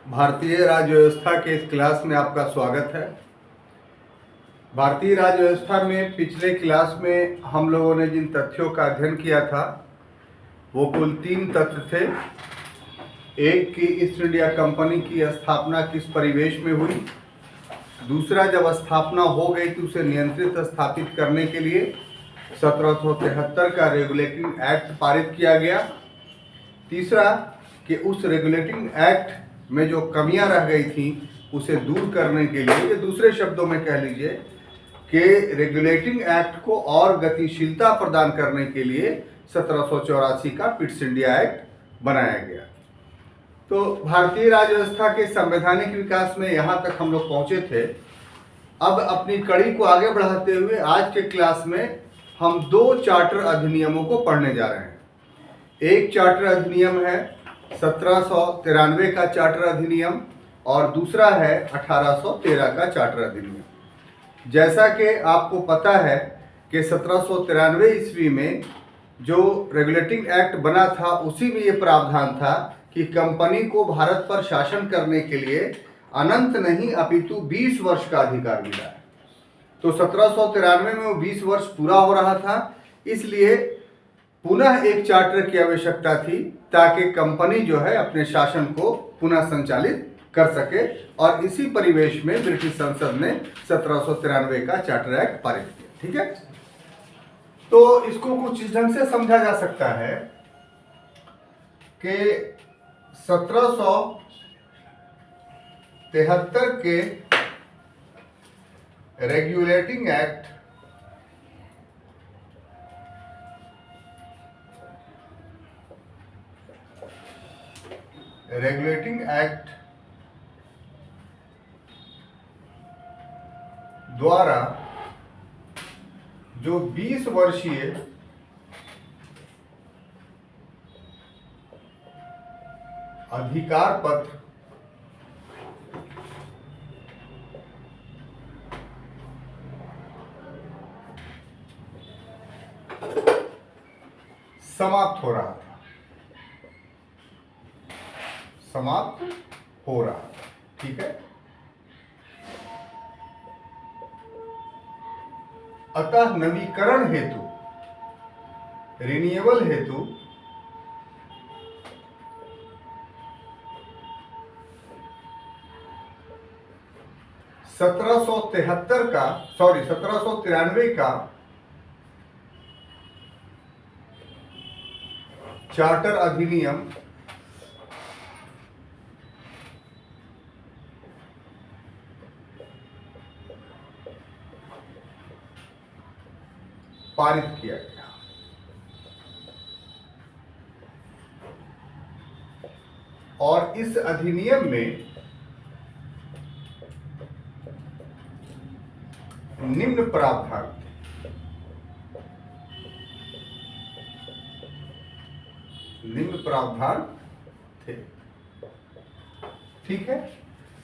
भारतीय राज्य व्यवस्था के इस क्लास में आपका स्वागत है। भारतीय राज्य व्यवस्था में पिछले क्लास में हम लोगों ने जिन तथ्यों का अध्ययन किया था वो कुल 3 तथ्य थे। एक कि ईस्ट इंडिया कंपनी की स्थापना किस परिवेश में हुई, दूसरा जब स्थापना हो गई तो उसे नियंत्रित स्थापित करने के लिए 1773 का रेगुलेटिंग एक्ट पारित किया गया, तीसरा कि उस रेगुलेटिंग एक्ट में जो कमियां रह गई थी उसे दूर करने के लिए, ये दूसरे शब्दों में कह लीजिए कि रेगुलेटिंग एक्ट को और गतिशीलता प्रदान करने के लिए 1784 का पिट्स इंडिया एक्ट बनाया गया। तो भारतीय राज्य व्यवस्था के संवैधानिक विकास में यहाँ तक हम लोग पहुँचे थे। अब अपनी कड़ी को आगे बढ़ाते हुए आज के क्लास में हम 2 चार्टर अधिनियमों को पढ़ने जा रहे हैं। एक चार्टर अधिनियम है 1793 का चार्टर अधिनियम और दूसरा है 1813 का चार्टर अधिनियम। जैसा कि आपको पता है कि 1793 ईस्वी में जो रेगुलेटिंग एक्ट बना था उसी में ये प्रावधान था कि कंपनी को भारत पर शासन करने के लिए अनंत नहीं अपितु 20 वर्ष का अधिकार मिला है। तो 1793 में वो 20 वर्ष पूरा हो रहा था, इसलिए पुनः एक चार्टर की आवश्यकता थी ताकि कंपनी जो है अपने शासन को पुनः संचालित कर सके, और इसी परिवेश में ब्रिटिश संसद ने 1793 का चार्टर एक्ट पारित किया। ठीक है, तो इसको कुछ इस ढंग से समझा जा सकता है कि 1773 के रेगुलेटिंग एक्ट द्वारा जो 20 वर्षीय अधिकार पत्र समाप्त हो रहा था। ठीक है, अतः नवीकरण हेतु, रिन्यूअल हेतु 1793 का चार्टर अधिनियम पारित किया गया। और इस अधिनियम में निम्न प्रावधान थे। ठीक है,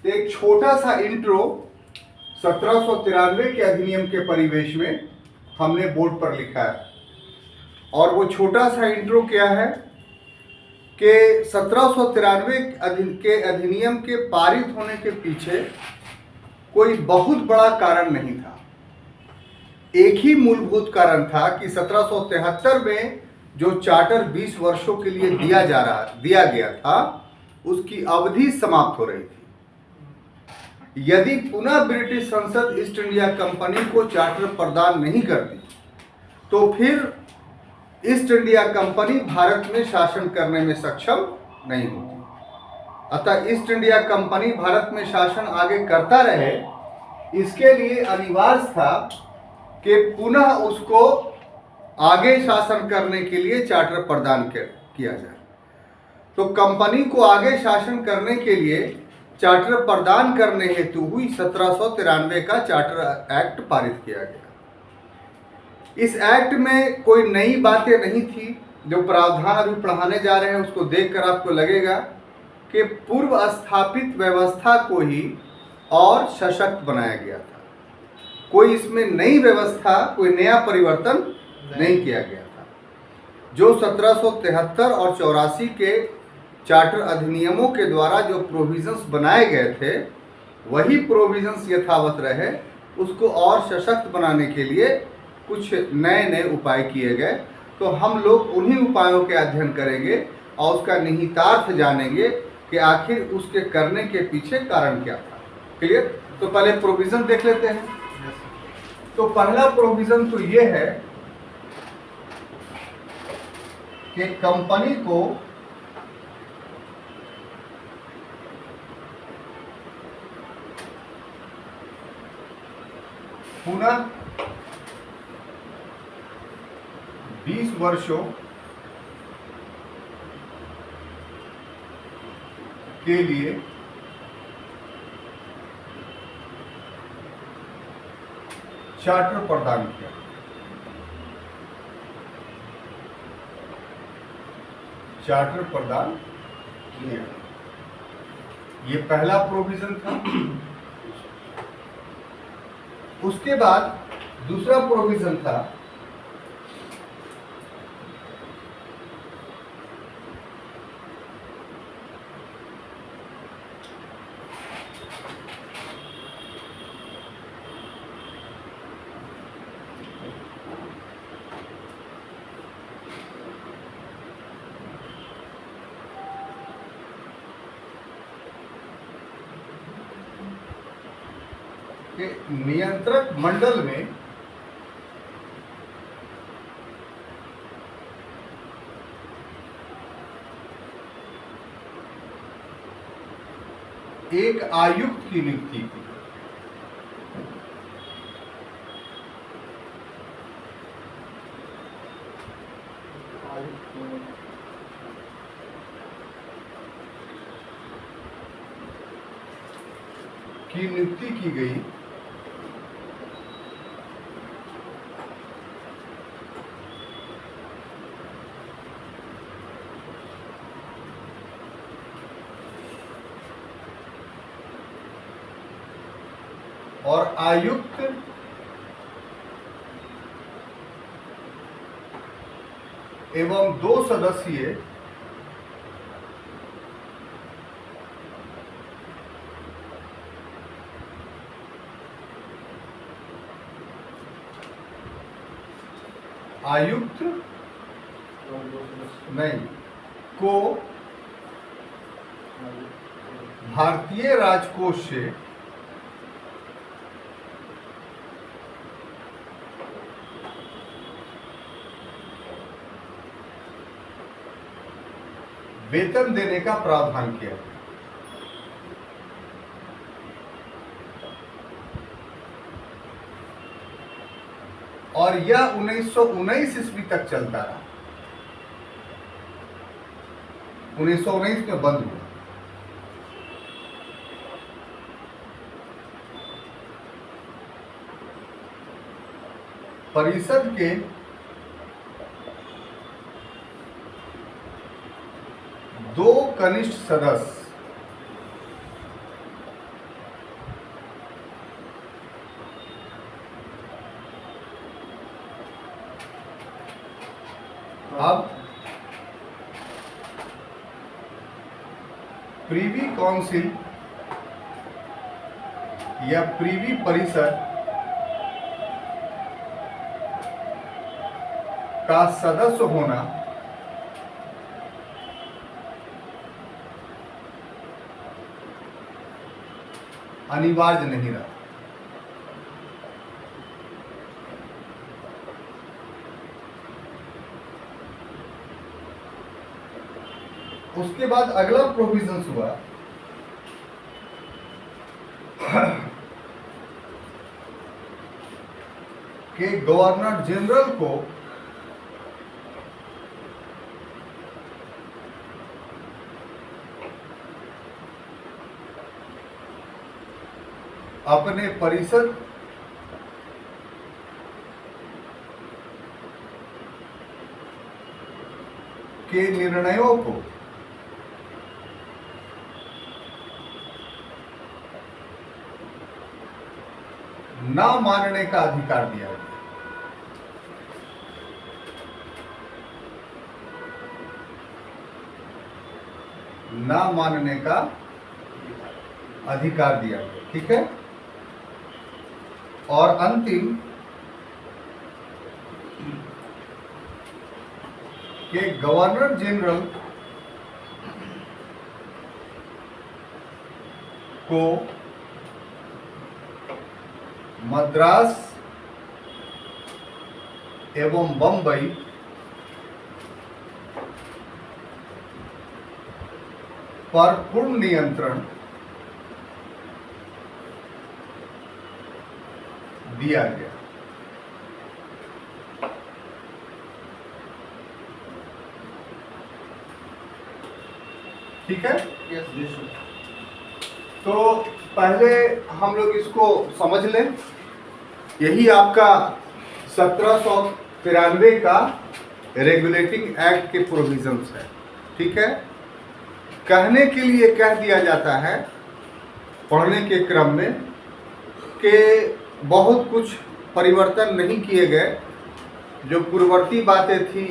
तो एक छोटा सा इंट्रो 1793 के अधिनियम के परिवेश में हमने बोर्ड पर लिखा है, और वो छोटा सा इंट्रो क्या है कि 1793 के अधिनियम के पारित होने के पीछे कोई बहुत बड़ा कारण नहीं था। एक ही मूलभूत कारण था कि 1773 में जो चार्टर 20 वर्षों के लिए दिया गया था उसकी अवधि समाप्त हो रही थी। यदि पुनः ब्रिटिश संसद ईस्ट इंडिया कंपनी को चार्टर प्रदान नहीं करती तो फिर ईस्ट इंडिया कंपनी भारत में शासन करने में सक्षम नहीं होती। अतः ईस्ट इंडिया कंपनी भारत में शासन आगे करता रहे, इसके लिए अनिवार्य था कि पुनः उसको आगे शासन करने के लिए चार्टर प्रदान किया जाए। तो कंपनी को आगे शासन करने के लिए चार्टर प्रदान करने हेतु हुई 1793 का चार्टर एक्ट पारित किया गया। इस एक्ट में कोई नई बातें नहीं थी। जो प्रावधान अभी पढ़ाने जा रहे हैं उसको देखकर आपको लगेगा कि पूर्व स्थापित व्यवस्था को ही और सशक्त बनाया गया था। कोई इसमें नई व्यवस्था, कोई नया परिवर्तन नहीं किया गया था। जो 1773 और 84 के चार्टर अधिनियमों के द्वारा जो प्रोविजंस बनाए गए थे वही प्रोविजंस यथावत रहे, उसको और सशक्त बनाने के लिए कुछ नए नए उपाय किए गए। तो हम लोग उन्हीं उपायों के अध्ययन करेंगे और उसका निहितार्थ जानेंगे कि आखिर उसके करने के पीछे कारण क्या था। क्लियर? तो पहले प्रोविजन देख लेते हैं। तो पहला प्रोविजन तो ये है कि कंपनी को पुनः 20 वर्षों के लिए चार्टर प्रदान किया। चार्टर प्रदान किया, ये पहला प्रोविजन था। उसके बाद दूसरा प्रोविजन था कि नियंत्रक मंडल में एक आयुक्त की नियुक्ति की। नियुक्ति की गई और आयुक्त एवं 2 सदस्यीय आयुक्त नहीं को भारतीय राजकोष से वेतन देने का प्रावधान किया। और यह 1919 ईस्वी तक चलता रहा। 1919 में बंद हुआ। परिषद के दो कनिष्ठ सदस्य अब प्रीवी काउंसिल या प्रीवी परिषद का सदस्य होना अनिवार्य नहीं रहा। उसके बाद अगला प्रोविजन हुआ कि गवर्नर जनरल को अपने परिषद के निर्णयों को न मानने का अधिकार दिया गया। ना मानने का अधिकार दिया गया। ठीक है। और अंतिम कि गवर्नर जनरल को मद्रास एवं बंबई पर पूर्ण नियंत्रण दिया गया। ठीक है। तो पहले हम लोग इसको समझ लें। यही आपका 1793 का रेगुलेटिंग एक्ट के प्रोविजंस है। ठीक है। कहने के लिए कह दिया जाता है पढ़ने के क्रम में कि बहुत कुछ परिवर्तन नहीं किए गए। जो पूर्ववर्ती बातें थी,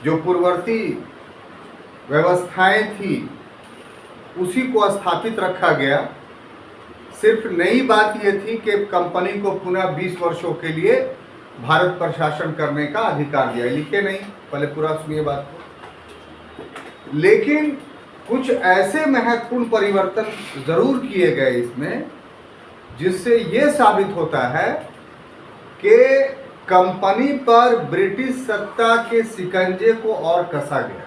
जो पूर्ववर्ती व्यवस्थाएं थी, उसी को स्थापित रखा गया। सिर्फ नई बात यह थी कि कंपनी को पुनः 20 वर्षों के लिए भारत पर शासन करने का अधिकार दिया। लिखे नहीं, पहले पूरा सुनिए बात को। लेकिन कुछ ऐसे महत्वपूर्ण परिवर्तन जरूर किए गए इसमें, जिससे यह साबित होता है कि कंपनी पर ब्रिटिश सत्ता के शिकंजे को और कसा गया।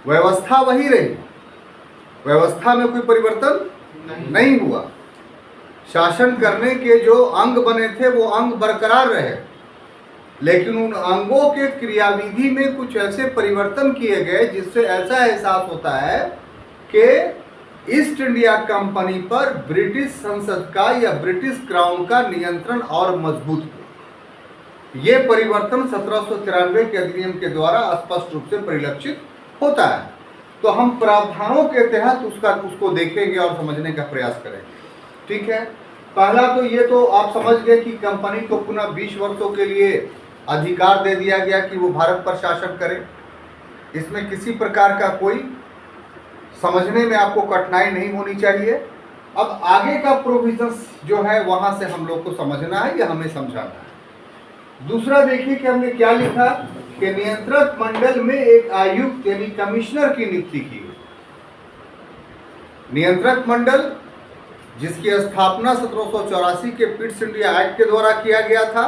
व्यवस्था वही रही, व्यवस्था में कोई परिवर्तन नहीं हुआ। शासन करने के जो अंग बने थे वो अंग बरकरार रहे, लेकिन उन अंगों के क्रियाविधि में कुछ ऐसे परिवर्तन किए गए जिससे ऐसा एहसास होता है कि ईस्ट इंडिया कंपनी पर ब्रिटिश संसद का या ब्रिटिश क्राउन का नियंत्रण और मजबूत हुआ। ये परिवर्तन 1793 के अधिनियम के द्वारा स्पष्ट रूप से परिलक्षित होता है। तो हम प्रावधानों के तहत उसको देखेंगे और समझने का प्रयास करेंगे। ठीक है। पहला तो ये तो आप समझ गए कि कंपनी को पुनः 20 वर्षों के लिए अधिकार दे दिया गया कि वो भारत पर शासन करे। इसमें किसी प्रकार का कोई समझने में आपको कठिनाई नहीं होनी चाहिए। अब आगे का प्रोविजंस जो है वहां से हम लोग को समझना है या हमें समझाना है। दूसरा देखिए कि हमने क्या लिखा कि नियंत्रक मंडल में एक आयुक्त यानी कमिश्नर की नियुक्ति की गई। नियंत्रक मंडल जिसकी स्थापना 1784 के पिट्स इंडिया एक्ट के द्वारा किया गया था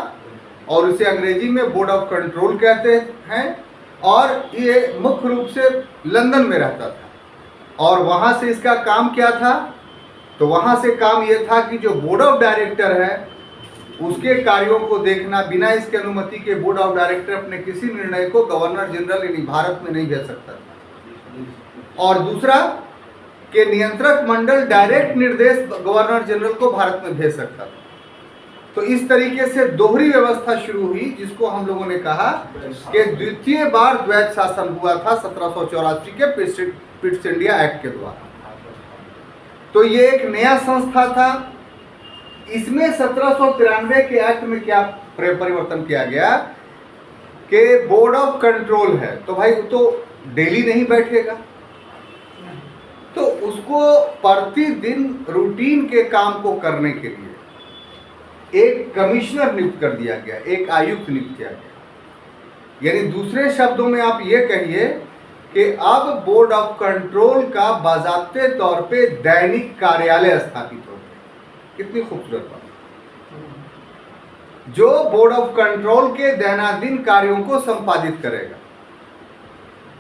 और इसे अंग्रेजी में बोर्ड ऑफ कंट्रोल कहते हैं, और ये मुख्य रूप से लंदन में रहता था। और वहां से इसका काम क्या था? तो वहां से काम यह था कि जो बोर्ड ऑफ डायरेक्टर है उसके कार्यों को देखना। बिना इसकी अनुमति के बोर्ड ऑफ डायरेक्टर अपने किसी निर्णय को गवर्नर जनरल यानी भारत में नहीं भेज सकता था। और दूसरा कि नियंत्रक मंडल डायरेक्ट निर्देश गवर्नर जनरल को भारत में भेज सकता था। तो इस तरीके से दोहरी व्यवस्था शुरू हुई, जिसको हम लोगों ने कहा कि द्वितीय बार द्वैध शासन हुआ था 1784 के पिट्स इंडिया एक्ट के द्वारा। तो ये एक नया संस्था था। इसमें 1793 के एक्ट में क्या परिवर्तन किया गया कि बोर्ड ऑफ कंट्रोल है, तो भाई वो तो डेली नहीं बैठेगा, तो उसको प्रतिदिन रूटीन के काम को करने के लिए एक कमिश्नर नियुक्त कर दिया गया, एक आयुक्त नियुक्त किया गया। यानी दूसरे शब्दों में आप ये कहिए कि अब बोर्ड ऑफ कंट्रोल का बाज़ाब्ते तौर पे दैनिक कार्यालय स्थापित हो गया। कितनी खूबसूरत बात, जो बोर्ड ऑफ कंट्रोल के दैनंदिन कार्यों को संपादित करेगा।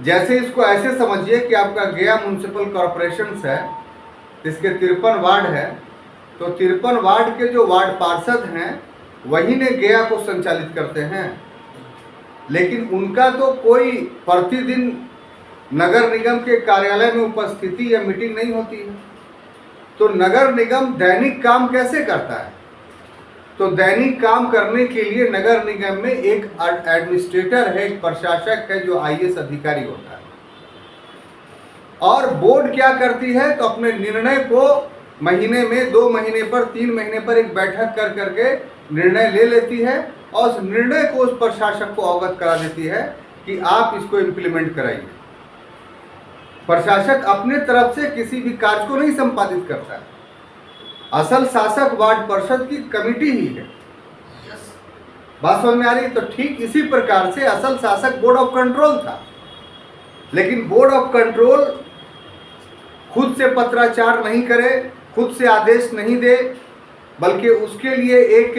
जैसे इसको ऐसे समझिए कि आपका गया म्युनिसिपल कॉरपोरेशन है, इसके 53 वार्ड है, तो 53 वार्ड के जो वार्ड पार्षद हैं वही ने गया को संचालित करते हैं, लेकिन उनका तो कोई प्रतिदिन नगर निगम के कार्यालय में उपस्थिति या मीटिंग नहीं होती है। तो नगर निगम दैनिक काम कैसे करता है? तो दैनिक काम करने के लिए नगर निगम में एक एडमिनिस्ट्रेटर है, एक प्रशासक है जो IAS अधिकारी होता है। और बोर्ड क्या करती है? तो अपने निर्णय को महीने में, 2 महीने पर, 3 महीने पर एक बैठक कर करके निर्णय ले लेती है और उस निर्णय को उस प्रशासक को अवगत करा देती है कि आप इसको इम्प्लीमेंट कराइए। प्रशासक अपने तरफ से किसी भी कार्य को नहीं संपादित करता है। असल शासक वार्ड परिषद की कमेटी ही है। बात समझ में आ रही है? तो ठीक इसी प्रकार से असल शासक बोर्ड ऑफ कंट्रोल था, लेकिन बोर्ड ऑफ कंट्रोल खुद से पत्राचार नहीं करे, खुद से आदेश नहीं दे, बल्कि उसके लिए एक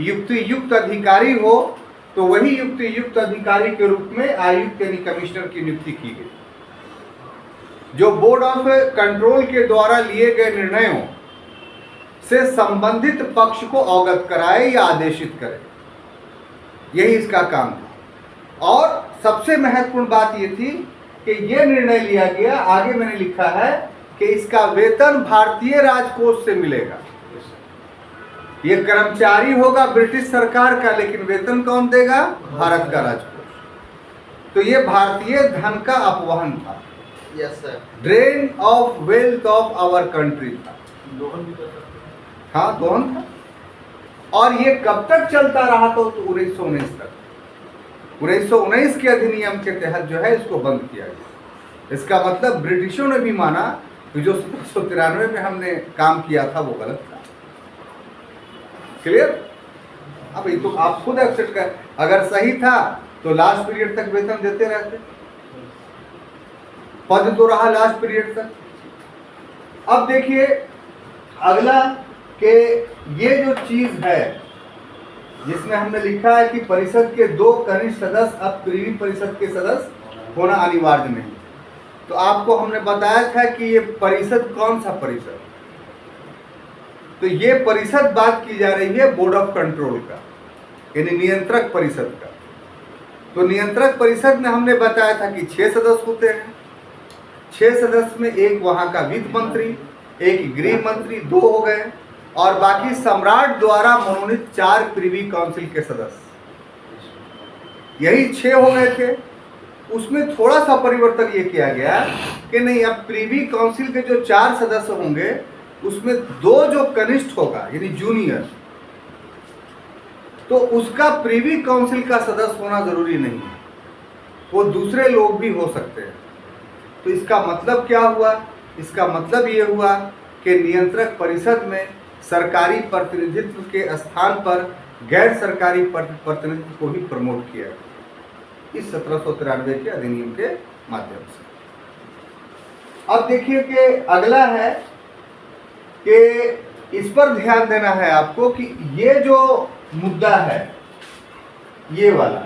युक्त अधिकारी हो, तो वही युक्त अधिकारी के रूप में आयुक्त यानी कमिश्नर की नियुक्ति की गई, जो बोर्ड ऑफ कंट्रोल के द्वारा लिए गए निर्णयों से संबंधित पक्ष को अवगत कराए या आदेशित करे। यही इसका काम था। और सबसे महत्वपूर्ण बात यह थी कि यह निर्णय लिया गया, आगे मैंने लिखा है कि इसका वेतन भारतीय राजकोष से मिलेगा। यह कर्मचारी होगा ब्रिटिश सरकार का, लेकिन वेतन कौन देगा? भारत का राजकोष। तो यह भारतीय धन का अपवहन था। Yes sir. Drain of wealth of our country था। हाँ, दोहन था। और ये कब तक चलता रहा? तो 1919 तक। 1919 के अधिनियम के तहत जो है इसको बंद किया गया। इसका मतलब ब्रिटिशों ने भी माना कि जो 1793 में हमने काम किया था वो गलत था। क्लियर? अब ये तो आप खुद एक्सेप्ट कर, अगर सही था तो लास्ट पीरियड तक वेतन देते रहते, पद तो रहा लास्ट पीरियड तक। अब देखिए अगला कि ये जो चीज है जिसमें हमने लिखा है कि परिषद के 2 कनिष्ठ सदस्य अब प्रीवी परिषद के सदस्य होना अनिवार्य नहीं। तो आपको हमने बताया था कि ये परिषद कौन सा परिषद? तो ये परिषद बात की जा रही है बोर्ड ऑफ कंट्रोल का, यानी नियंत्रक परिषद का। तो नियंत्रक परिषद में हमने बताया था कि 6 सदस्य होते हैं। 6 सदस्य में एक वहां का वित्त मंत्री, एक गृह मंत्री, 2 हो गए, और बाकी सम्राट द्वारा मनोनीत 4 प्रीवी काउंसिल के सदस्य। यही 6 हो गए थे। उसमें थोड़ा सा परिवर्तन ये किया गया कि नहीं, अब प्रीवी काउंसिल के जो 4 सदस्य होंगे उसमें 2 जो कनिष्ठ होगा यानी जूनियर, तो उसका प्रीवी काउंसिल का सदस्य होना जरूरी नहीं है, वो दूसरे लोग भी हो सकते हैं। तो इसका मतलब क्या हुआ? इसका मतलब ये हुआ कि नियंत्रक परिषद में सरकारी प्रतिनिधित्व के स्थान पर गैर सरकारी प्रतिनिधित्व को ही प्रमोट किया इस 1793 के अधिनियम के माध्यम से। अब देखिए कि अगला है कि इस पर ध्यान देना है आपको कि ये जो मुद्दा है ये वाला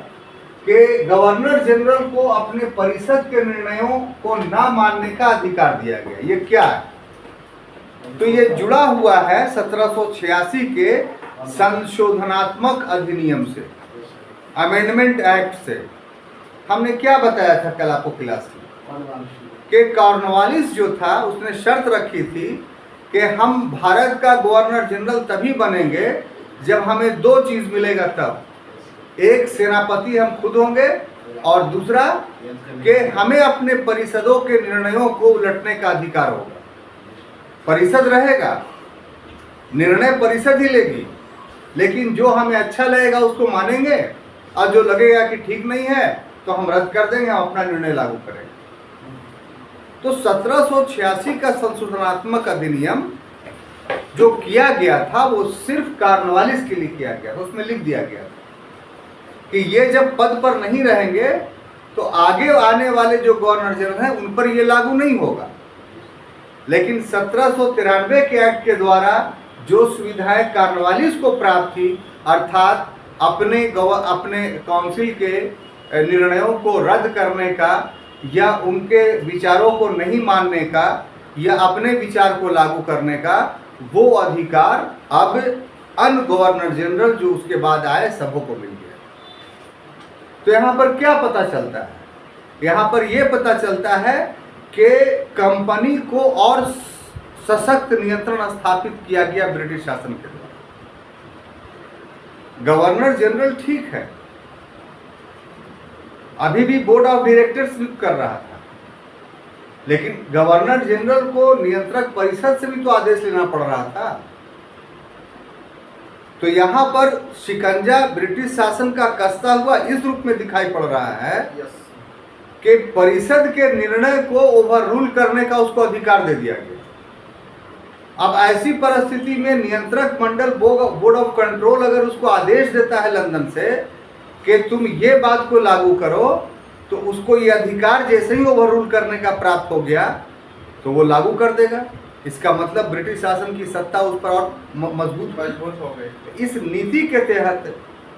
कि गवर्नर जनरल को अपने परिषद के निर्णयों को ना मानने का अधिकार दिया गया, ये क्या है? तो ये जुड़ा हुआ है 1786 के संशोधनात्मक अधिनियम से, अमेंडमेंट एक्ट से। हमने क्या बताया था कल आपको क्लास में कि कॉर्नवालिस जो था उसने शर्त रखी थी कि हम भारत का गवर्नर जनरल तभी बनेंगे जब हमें 2 चीज मिलेगा तब, एक सेनापति हम खुद होंगे और दूसरा कि हमें अपने परिषदों के निर्णयों को उलटने का अधिकार होगा। परिषद रहेगा, निर्णय परिषद ही लेगी, लेकिन जो हमें अच्छा लगेगा उसको मानेंगे और जो लगेगा कि ठीक नहीं है तो हम रद्द कर देंगे, हम अपना निर्णय लागू करेंगे। तो 1786 का संशोधनात्मक अधिनियम जो किया गया था वो सिर्फ कॉर्नवालिस के लिए किया गया था। उसमें लिख दिया गया था कि ये जब पद पर नहीं रहेंगे तो आगे आने वाले जो गवर्नर जनरल हैं उन पर ये लागू नहीं होगा। लेकिन 1793 के एक्ट के द्वारा जो सुविधाएं कॉर्नवालिस को प्राप्त थी, अर्थात अपने काउंसिल के निर्णयों को रद्द करने का या उनके विचारों को नहीं मानने का या अपने विचार को लागू करने का, वो अधिकार अब अन्य गवर्नर जनरल जो उसके बाद आए सबों को मिल गया। तो यहाँ पर क्या पता चलता है? यहाँ पर यह पता चलता है कि कंपनी को और सशक्त नियंत्रण स्थापित किया गया ब्रिटिश शासन के द्वारा। गवर्नर जनरल ठीक है, अभी भी बोर्ड ऑफ डायरेक्टर्स नियुक्त कर रहा था, लेकिन गवर्नर जनरल को नियंत्रक परिषद से भी तो आदेश लेना पड़ रहा था। तो यहां पर शिकंजा ब्रिटिश शासन का कसता हुआ इस रूप में दिखाई पड़ रहा है कि परिषद के निर्णय को ओवर रूल करने का उसको अधिकार दे दिया गया। अब ऐसी परिस्थिति में नियंत्रक मंडल बोर्ड ऑफ कंट्रोल अगर उसको आदेश देता है लंदन से कि तुम ये बात को लागू करो, तो उसको ये अधिकार जैसे ही ओवर रूल करने का प्राप्त हो गया तो वो लागू कर देगा। इसका मतलब ब्रिटिश शासन की सत्ता उस पर और मजबूत हो गई। इस नीति के तहत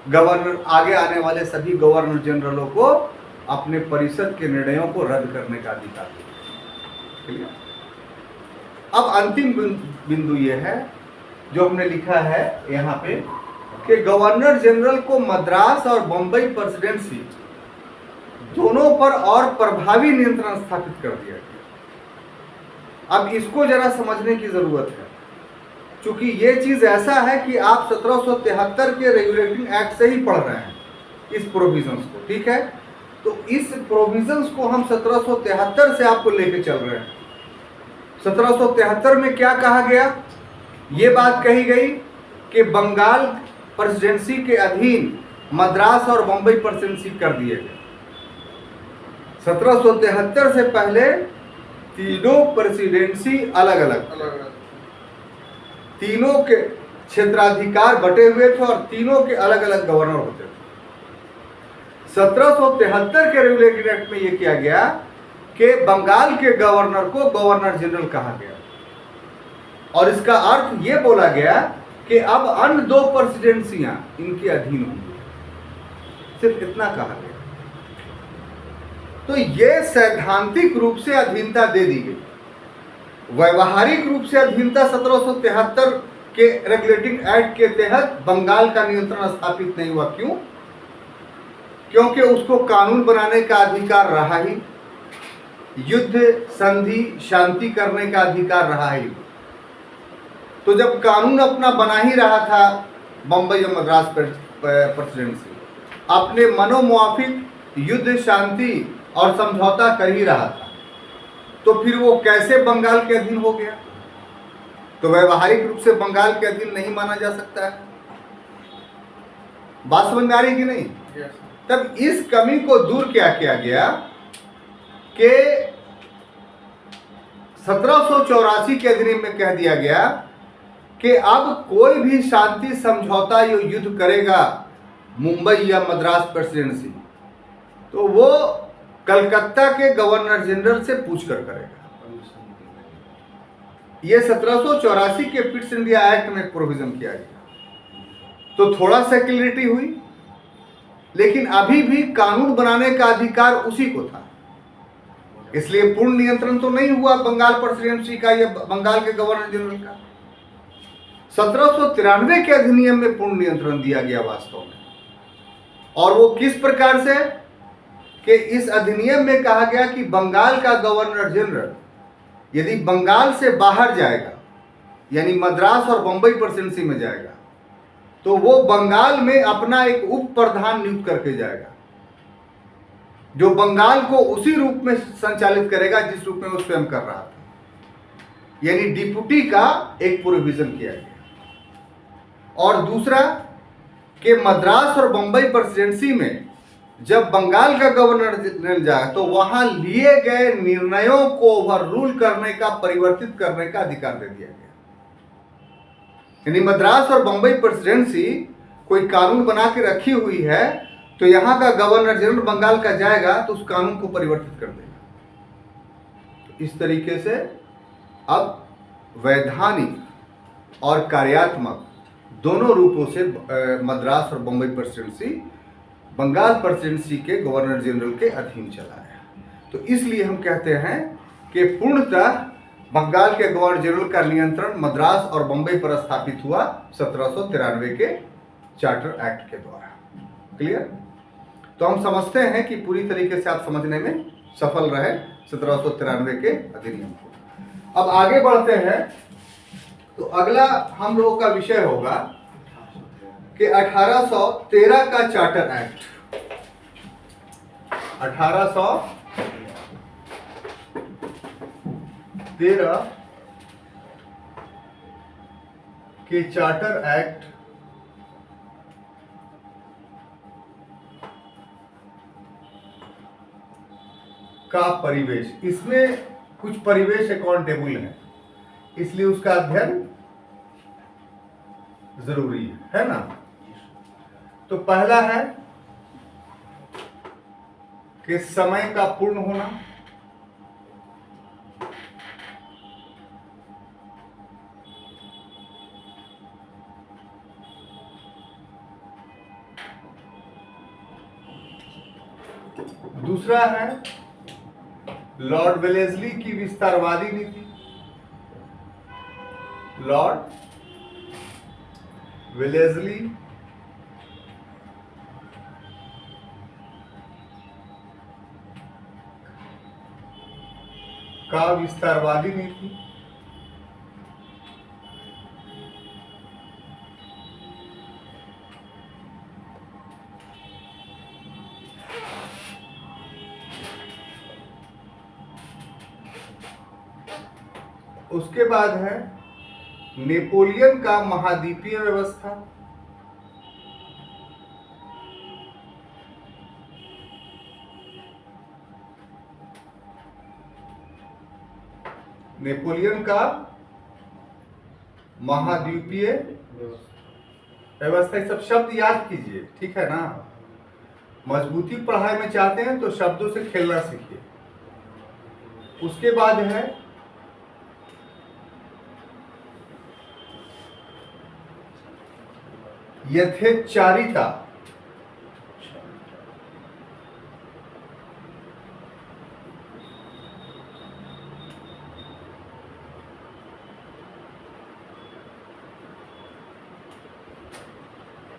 गवर्नर आगे आने वाले सभी गवर्नर जनरलों को अपने परिषद के निर्णयों को रद्द करने का अधिकार है। अब अंतिम बिंदु ये है जो हमने लिखा है यहाँ पे कि गवर्नर जनरल को मद्रास और बम्बई प्रेसिडेंसी दोनों पर और प्रभावी नियंत्रण स्थापित कर दिया गया। अब इसको जरा समझने की जरूरत है, क्योंकि ये चीज ऐसा है कि आप 1773 के रेगुलेटिंग एक्ट से ही पढ़ रहे हैं इस प्रोविजंस को, ठीक है। तो इस प्रोविजंस को हम 1773 से आपको लेके चल रहे हैं। 1773 में क्या कहा गया? ये बात कही गई कि बंगाल प्रेसिडेंसी के अधीन मद्रास और बम्बई प्रेसिडेंसी कर दिए गए। 1773 से पहले तीनों प्रेसिडेंसी अलग अलग, तीनों के क्षेत्राधिकार बटे हुए थे और तीनों के अलग अलग गवर्नर होते थे। 1773 के रेगुलेटिंग एक्ट में यह किया गया कि बंगाल के गवर्नर को गवर्नर जनरल कहा गया और इसका अर्थ यह बोला गया कि अब अन्य दो प्रेसिडेंसियां इनके अधीन होंगी। सिर्फ इतना कहा गया। तो यह सैद्धांतिक रूप से अधीनता दे दी गई। व्यवहारिक रूप से अधीनता 1773 के रेगुलेटिंग एक्ट के तहत बंगाल का नियंत्रण स्थापित नहीं हुआ। क्यों? क्योंकि उसको कानून बनाने का अधिकार रहा ही, युद्ध संधि शांति करने का अधिकार रहा ही। तो जब कानून अपना बना ही रहा था बम्बई और मद्रास प्रेसिडेंसी, अपने मनोमुआफिक युद्ध शांति और समझौता कर ही रहा था, तो फिर वो कैसे बंगाल के अधीन हो गया? तो व्यवहारिक रूप से बंगाल के अधीन नहीं माना जा सकता है। बात समझ में आ रही कि नहीं? तब इस कमी को दूर क्या किया गया कि 1784 के अधिनियम में कह दिया गया कि अब कोई भी शांति समझौता या युद्ध करेगा मुंबई या मद्रास प्रेसिडेंसी, तो वो कलकत्ता के गवर्नर जनरल से पूछकर करेगा। ये 1784 के पिट्स इंडिया एक्ट में प्रोविजन किया गया। तो थोड़ा सा क्लियरिटी हुई, लेकिन अभी भी कानून बनाने का अधिकार उसी को था। इसलिए पूर्ण नियंत्रण तो नहीं हुआ बंगाल प्रेसिडेंसी का या बंगाल के गवर्नर जनरल का। 1793 के अधिनियम में पूर्ण नियंत्रण दिया गया वास्तव में। और वो किस प्रकार से? कि इस अधिनियम में कहा गया कि बंगाल का गवर्नर जनरल यदि बंगाल से बाहर जाएगा, यानी मद्रास और बंबई प्रेसिडेंसी में जाएगा, तो वो बंगाल में अपना एक उप प्रधान नियुक्त करके जाएगा, जो बंगाल को उसी रूप में संचालित करेगा जिस रूप में वो स्वयं कर रहा था। यानी डिप्यूटी का एक प्रोविजन किया गया। और दूसरा कि मद्रास और बंबई प्रेसिडेंसी में जब बंगाल का गवर्नर जनरल जाए तो वहां लिए गए निर्णयों को ओवर रूल करने का, परिवर्तित करने का अधिकार दे दिया गया। यानी मद्रास और बंबई प्रेसिडेंसी कोई कानून बना के रखी हुई है, तो यहां का गवर्नर जनरल बंगाल का जाएगा तो उस कानून को परिवर्तित कर देगा। इस तरीके से अब वैधानिक और कार्यात्मक दोनों रूपों से मद्रास और बंबई प्रेसिडेंसी बंगाल प्रेसिडेंसी के गवर्नर जनरल के अधीन चला है। तो इसलिए हम कहते हैं कि पूर्णतः बंगाल के गवर्नर जनरल का नियंत्रण मद्रास और बंबई पर स्थापित हुआ 1793 के चार्टर एक्ट के द्वारा। क्लियर? तो हम समझते हैं कि पूरी तरीके से आप समझने में सफल रहे 1793 के अधिनियम को। अब आगे बढ़ते हैं। तो अगला हम लोगों का विषय होगा कि 1813 का चार्टर एक्ट। 1813 के चार्टर एक्ट का परिवेश, इसमें कुछ परिवेश अकाउंटेबल है, इसलिए उसका अध्ययन जरूरी है ना। तो पहला है कि समय का पूर्ण होना, दूसरा है लॉर्ड वेलेस्ली की विस्तारवादी नीति, लॉर्ड वेलेस्ली का विस्तारवादी नीति, उसके बाद है नेपोलियन का महाद्वीपीय व्यवस्था, नेपोलियन का महाद्वीपीय व्यवस्था। ये सब शब्द याद कीजिए, ठीक है ना। मजबूती पढ़ाई में चाहते हैं तो शब्दों से खेलना सीखिए। उसके बाद है यथेच्चारिता,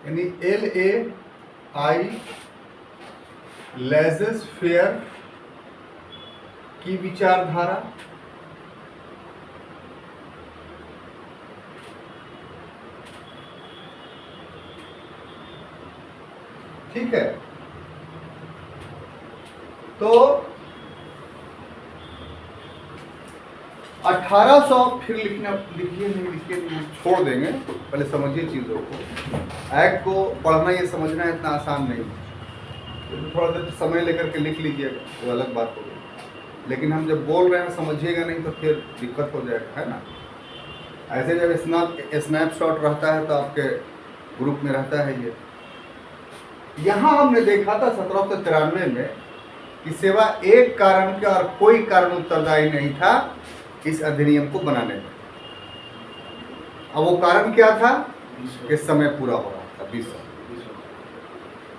यानी LAI लेजेस फेयर की विचारधारा, ठीक है। तो 1800 फिर लिखिए नहीं लिखिए, छोड़ देंगे, पहले समझिए चीजों को। एक्ट को पढ़ना ये समझना इतना आसान नहीं है, तो थोड़ा सा समय लेकर के लिख लीजिएगा, वो अलग बात होगी। लेकिन हम जब बोल रहे हैं समझिएगा नहीं तो फिर दिक्कत हो जाएगा, है ना। ऐसे जब स्नैपशॉट रहता है तो आपके ग्रुप में रहता है ये। यहाँ हमने देखा था 1793 में कि सेवा एक कारण के और कोई कारण उत्तरदायी नहीं था इस अधिनियम को बनाने में। अब वो कारण क्या था कि समय पूरा हो रहा था, 20 साल।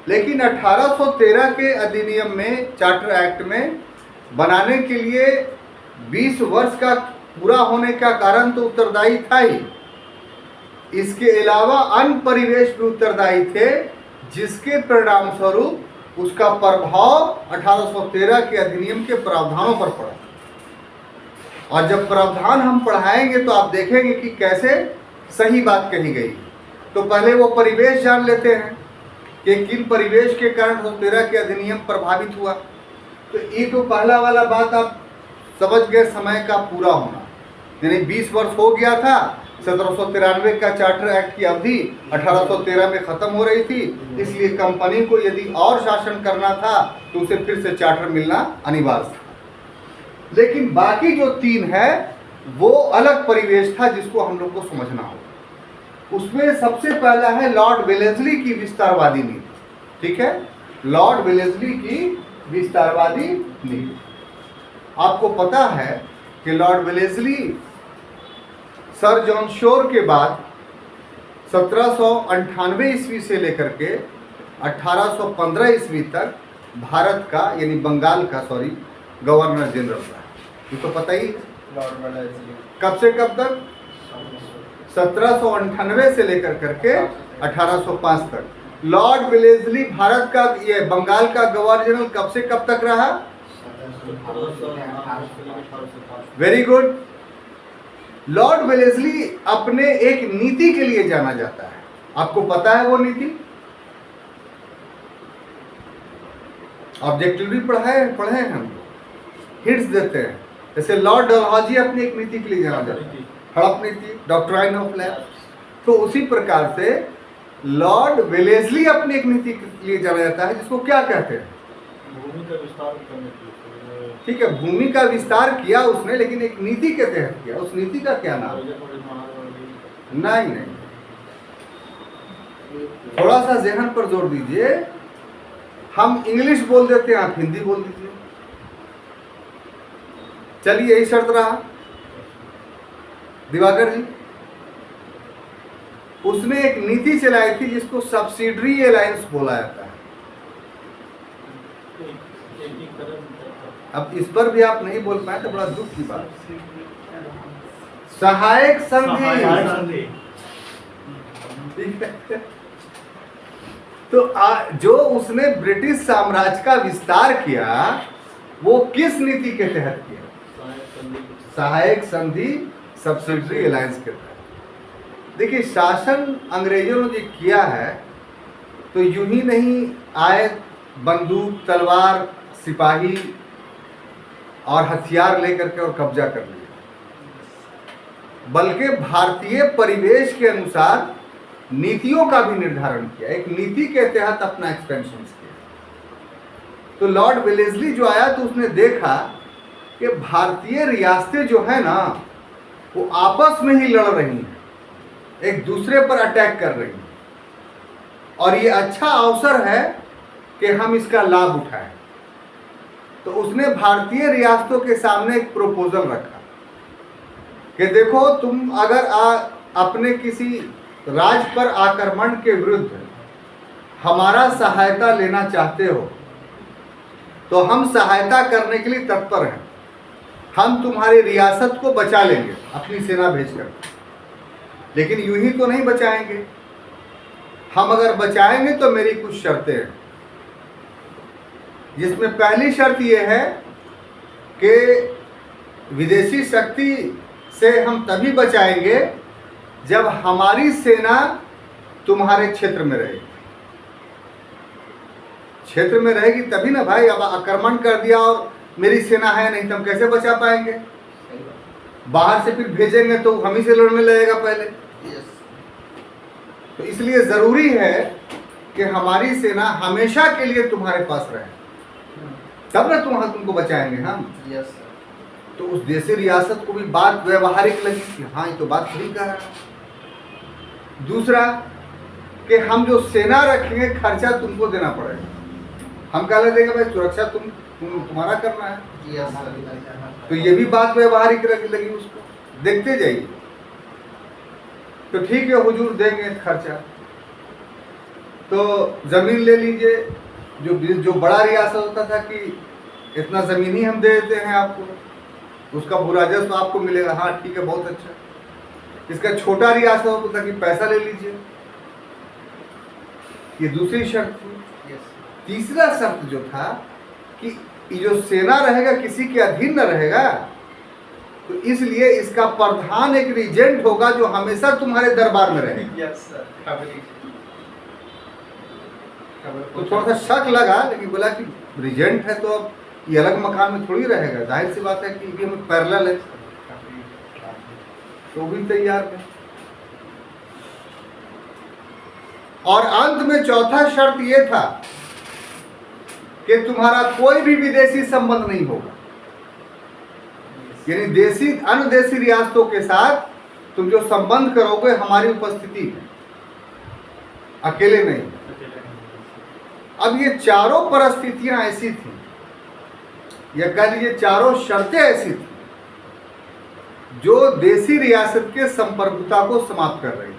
लेकिन 1813 के अधिनियम में, चार्टर एक्ट में बनाने के लिए 20 वर्ष का पूरा होने का कारण तो उत्तरदायी था ही, इसके अलावा अन्य परिवेश भी उत्तरदायी थे, जिसके परिणाम स्वरूप उसका प्रभाव 1813 के अधिनियम के प्रावधानों पर पड़ा। और जब प्रावधान हम पढ़ाएंगे तो आप देखेंगे कि कैसे सही बात कही गई। तो पहले वो परिवेश जान लेते हैं कि किन परिवेश के कारण 1813 के अधिनियम प्रभावित हुआ। तो ये तो पहला वाला बात आप समझ गए, समय का पूरा होना, यानी 20 वर्ष हो गया था। 1793 का चार्टर एक्ट की अवधि 1813 में खत्म हो रही थी, इसलिए कंपनी को यदि और शासन करना था तो उसे फिर से चार्टर मिलना अनिवार्य था। लेकिन बाकी जो 3 है वो अलग परिवेश था जिसको हम लोग को समझना होगा। उसमें सबसे पहला है लॉर्ड वेलेस्ली की विस्तारवादी नीति, ठीक है। लॉर्ड वेलेस्ली की विस्तारवादी नीति, आपको पता है कि Lord Wellesley sir John Shore के बाद 1798 ईस्वी से लेकर के 1815 ईस्वी तक भारत का, यानी बंगाल का गवर्नर जनरल रहा। ये तो पता ही, कब से कब तक, 1798 से लेकर करके 1805 तक। लॉर्ड वेलेस्ली भारत का, ये बंगाल का गवर्नर जनरल कब से कब तक रहा? Very good. लॉर्ड वेलेस्ली अपने एक नीति के लिए जाना जाता है, आपको पता है वो नीति? ऑब्जेक्टिवली पढ़े हैं हम, हिंट्स देते हैं। जैसे लॉर्ड डलहौजी अपनी एक नीति के लिए जाना जाता है, हड़प नीति, डॉक्ट्राइन ऑफ लैप्स। तो उसी प्रकार से लॉर्ड वेलेस्ली अपनी एक नीति के लिए जाना जाता है, जिसको क्या कहते हैं? भूमि का विस्तार करने के लिए, ठीक है, भूमि का विस्तार किया उसने, लेकिन एक नीति के तहत किया। उस नीति का क्या नाम? नहीं नहीं, थोड़ा सा जहन पर जोर दीजिए। हम इंग्लिश बोल देते हैं, आप हिंदी बोल दीजिए। चलिए, यही शर्त रहा। दिवाकर जी, उसने एक नीति चलाई थी जिसको सब्सिडरी अलायंस बोला जाता है। अब इस पर भी आप नहीं बोल पाए तो बड़ा दुख की बात। सहायक संधि। ठीक है, तो जो उसने ब्रिटिश साम्राज्य का विस्तार किया वो किस नीति के तहत किया? सहायक संधि, सब्सिडरी अलायंस के तहत। देखिए, शासन अंग्रेजों ने जो किया है तो यूं ही नहीं आए बंदूक, तलवार, सिपाही और हथियार लेकर के और कब्जा कर लिया, बल्कि भारतीय परिवेश के अनुसार नीतियों का भी निर्धारण किया। एक नीति के तहत अपना एक्सपेंशन किया। तो लॉर्ड वेलेस्ली जो आया तो उसने देखा कि भारतीय रियासतें जो है ना वो आपस में ही लड़ रही हैं, एक दूसरे पर अटैक कर रही हैं, और ये अच्छा अवसर है कि हम इसका लाभ उठाएं। तो उसने भारतीय रियासतों के सामने एक प्रपोजल रखा कि देखो, तुम अगर अपने किसी राज्य पर आक्रमण के विरुद्ध हमारा सहायता लेना चाहते हो तो हम सहायता करने के लिए तत्पर हैं। हम तुम्हारी रियासत को बचा लेंगे अपनी सेना भेजकर, लेकिन यूं ही तो नहीं बचाएंगे। हम अगर बचाएंगे तो मेरी कुछ शर्तें हैं, जिसमें पहली शर्त यह है कि विदेशी शक्ति से हम तभी बचाएंगे जब हमारी सेना तुम्हारे क्षेत्र में रहेगी। क्षेत्र में रहेगी तभी ना भाई। अब आक्रमण कर दिया और मेरी सेना है नहीं तो हम कैसे बचा पाएंगे? बाहर से फिर भेजेंगे तो हम ही से लड़ने लगेगा पहले। तो इसलिए जरूरी है कि हमारी सेना हमेशा के लिए तुम्हारे पास रहे, तब ना तुमको बचाएंगे हम। तो उस देशी रियासत को भी बात व्यवहारिक लगी कि हाँ, ये तो बात सही कह रहा है। दूसरा कि हम जो सेना रखेंगे खर्चा तुमको देना पड़ेगा। हम क्या देंगे भाई, सुरक्षा तुम्हारा करना है। तो ये भी बात व्यवहारिक लगी उसको। देखते जाइए। तो ठीक है हुजूर, देंगे खर्चा। तो जमीन ले लीजिए। जो बड़ा रियासत होता था कि इतना जमीन ही हम दे देते हैं आपको, उसका भूराजस्व आपको मिलेगा। हाँ ठीक है, बहुत अच्छा। इसका छोटा रियासत होता था कि पैसा ले लीजिए। ये दूसरी शर्त थी। तीसरा शर्त जो था कि ये जो सेना रहेगा किसी के अधीन न रहेगा, तो इसलिए इसका प्रधान एक रीजेंट होगा जो हमेशा तुम्हारे दरबार में रहेगा। तो थोड़ा सा शक लगा, लेकिन बोला कि रीजेंट है तो अब ये अलग मकान में थोड़ी रहेगा। जाहिर सी बात है कि ये हमें पैरेलल है, तो भी तैयार है। और अंत में चौथा शर्त यह था कि तुम्हारा कोई भी विदेशी संबंध नहीं होगा। यानी देशी अन्य देशी रियासतों के साथ तुम जो संबंध करोगे हमारी उपस्थिति में, अकेले नहीं। अब ये चारों परिस्थितियां ऐसी थी, या कह लीजिए चारों शर्तें ऐसी थी जो देशी रियासत के संप्रभुता को समाप्त कर रही थी।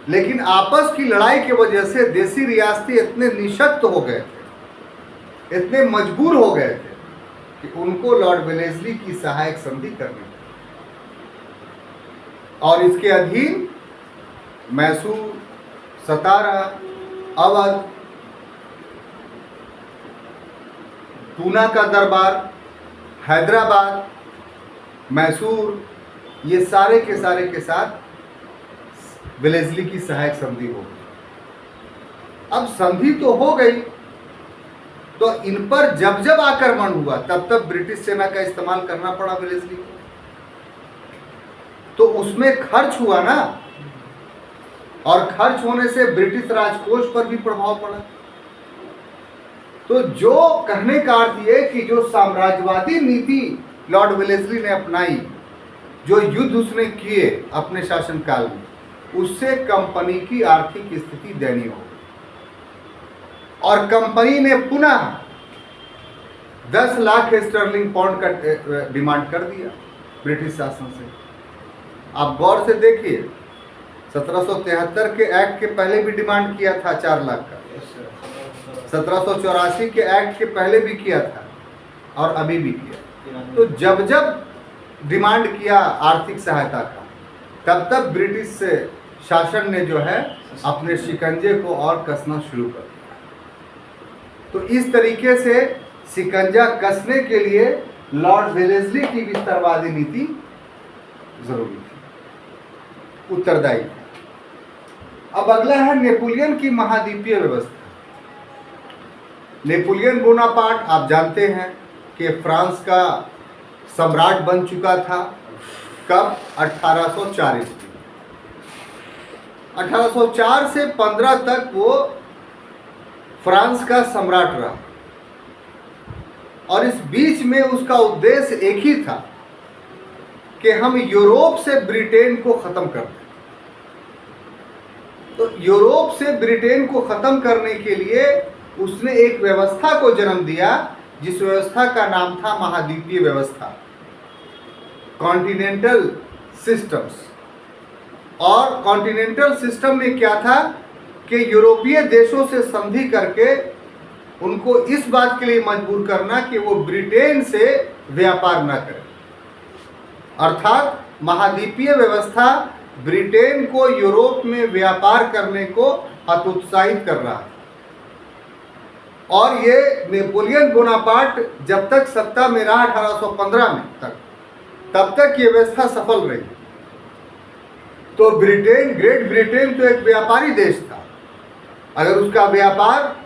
लेकिन आपस की लड़ाई की वजह से देशी रियासतें इतने निशक्त हो गए थे, इतने मजबूर हो गए थे कि उनको लॉर्ड वेलेस्ली की सहायक संधि करनी थी। और इसके अधीन मैसूर, सतारा, अवध, पूना का दरबार, हैदराबाद, मैसूर, ये सारे के साथ वेलेस्ली की सहायक संधि हो गई। अब संधि तो हो गई, तो इन पर जब जब आक्रमण हुआ तब तब ब्रिटिश सेना का इस्तेमाल करना पड़ा वेलेस्ली को। तो उसमें खर्च हुआ ना, और खर्च होने से ब्रिटिश राजकोष पर भी प्रभाव पड़ा। तो जो कहने का अर्थ ये कि जो साम्राज्यवादी नीति लॉर्ड वेलेस्ली ने अपनाई, जो युद्ध उसने किए अपने शासनकाल में, उससे कंपनी की आर्थिक स्थिति दयनीय हो गई और कंपनी ने पुनः 10 लाख स्टर्लिंग पाउंड का डिमांड कर दिया ब्रिटिश शासन से। आप गौर से देखिए, 1773 के एक्ट के पहले भी डिमांड किया था 4 लाख का, 1784 के एक्ट के पहले भी किया था और अभी भी किया। तो जब जब डिमांड किया आर्थिक सहायता का, तब तब ब्रिटिश शासन ने जो है अपने शिकंजे को और कसना शुरू कर दिया। तो इस तरीके से शिकंजा कसने के लिए लॉर्ड वेलेस्ली की विस्तारवादी नीति जरूरी थी, उत्तरदायी थी। अब अगला है नेपोलियन की महाद्वीपीय व्यवस्था। नेपोलियन बोनापार्ट आप जानते हैं कि फ्रांस का सम्राट बन चुका था। कब? 1804 ईस्वी। 1804 से 15 तक वो फ्रांस का सम्राट रहा और इस बीच में उसका उद्देश्य एक ही था कि हम यूरोप से ब्रिटेन को खत्म कर दें। तो यूरोप से ब्रिटेन को खत्म करने के लिए उसने एक व्यवस्था को जन्म दिया, जिस व्यवस्था का नाम था महाद्वीपीय व्यवस्था, कॉन्टिनेंटल सिस्टम्स। और कॉन्टिनेंटल सिस्टम में क्या था कि यूरोपीय देशों से संधि करके उनको इस बात के लिए मजबूर करना कि वो ब्रिटेन से व्यापार न करें। अर्थात महाद्वीपीय व्यवस्था ब्रिटेन को यूरोप में व्यापार करने को हतोत्साहित कर रहा है। और ये नेपोलियन बोनापार्ट जब तक सत्ता में रहा 1815 में तक, तब तक ये व्यवस्था सफल रही। तो ब्रिटेन, ग्रेट ब्रिटेन तो एक व्यापारी देश था। अगर उसका व्यापार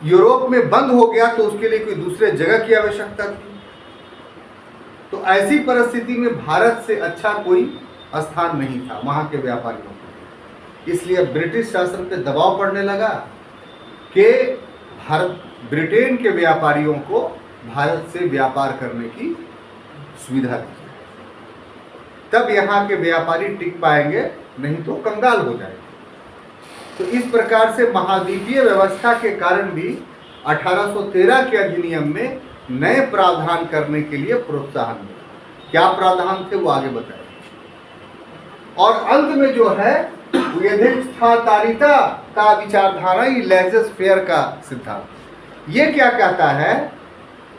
यूरोप में बंद हो गया तो उसके लिए कोई दूसरे जगह की आवश्यकता थी। तो ऐसी परिस्थिति में भारत से अच्छा कोई स्थान नहीं था वहां के व्यापारियों को। इसलिए ब्रिटिश शासन पे दबाव पड़ने लगा कि ब्रिटेन के व्यापारियों को भारत से व्यापार करने की सुविधा दी, तब यहाँ के व्यापारी टिक पाएंगे, नहीं तो कंगाल हो जाएंगे। तो इस प्रकार से महाद्वीपीय व्यवस्था के कारण भी 1813 के अधिनियम में नए प्रावधान करने के लिए प्रोत्साहन मिला। क्या प्रावधान थे वो आगे बताएंगे। और अंत में जो है यथेच्छाचारिता का विचारधारा, ये लेज़र फेयर का सिद्धांत, ये क्या कहता है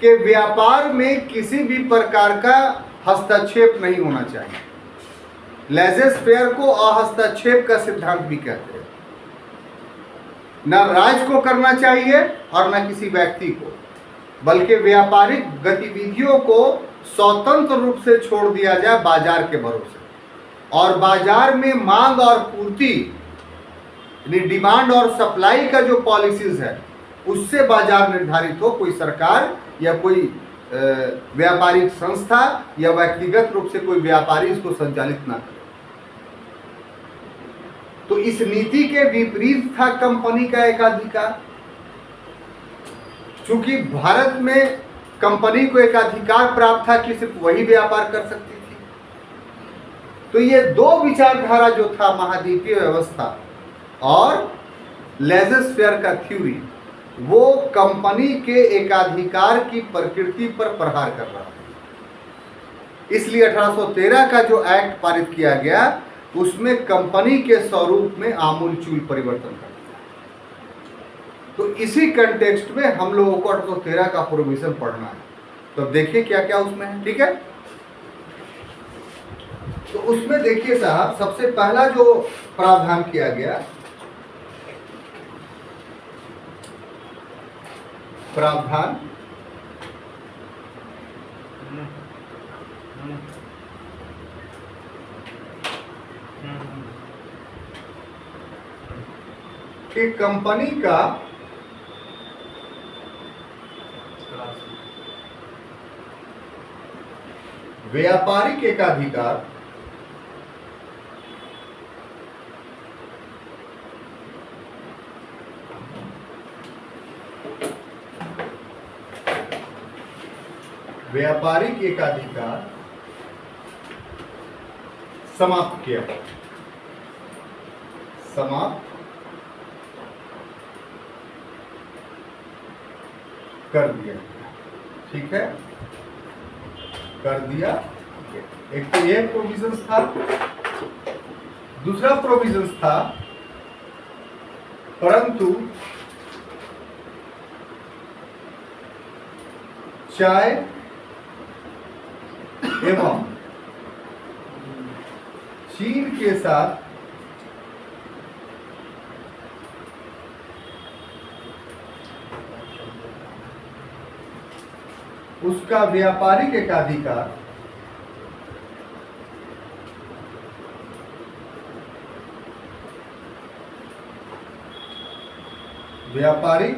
कि व्यापार में किसी भी प्रकार का हस्तक्षेप नहीं होना चाहिए। लेज़र फेयर को अहस्तक्षेप का सिद्धांत भी कहते हैं। न राज्य को करना चाहिए और न किसी व्यक्ति को, बल्कि व्यापारिक गतिविधियों को स्वतंत्र रूप से छोड़ दिया जाए बाजार के भरोसे, और बाजार में मांग और पूर्ति, डिमांड और सप्लाई का जो पॉलिसीज है उससे बाजार निर्धारित हो। कोई सरकार या कोई व्यापारिक संस्था या व्यक्तिगत रूप से कोई व्यापारी इसको संचालित ना करे। तो इस नीति के विपरीत था कंपनी का एकाधिकार। चूंकि भारत में कंपनी को एकाधिकार प्राप्त था कि सिर्फ वही व्यापार कर सकती थी। तो ये दो विचारधारा जो था महाद्वीपीय व्यवस्था और लेज़र फेयर का थ्योरी, वो कंपनी के एकाधिकार की प्रकृति पर प्रहार कर रहा है। इसलिए 1813 का जो एक्ट पारित किया गया उसमें कंपनी के स्वरूप में आमूलचूल परिवर्तन कर दिया। तो इसी कंटेक्स्ट में हम लोगों को 1813 का प्रोविजन पढ़ना है। तो देखिए क्या क्या उसमें है, ठीक है। तो उसमें देखिए साहब, सबसे पहला जो प्रावधान किया गया, प्रावधान कि कंपनी का व्यापारिक एकाधिकार व्यापारिक एकाधिकार समाप्त किया, समाप्त कर दिया। ठीक है, कर दिया। एक तो ये प्रोविजन था। दूसरा प्रोविजन था परंतु चाय एवं चीन के साथ उसका व्यापारिक एकाधिकार व्यापारिक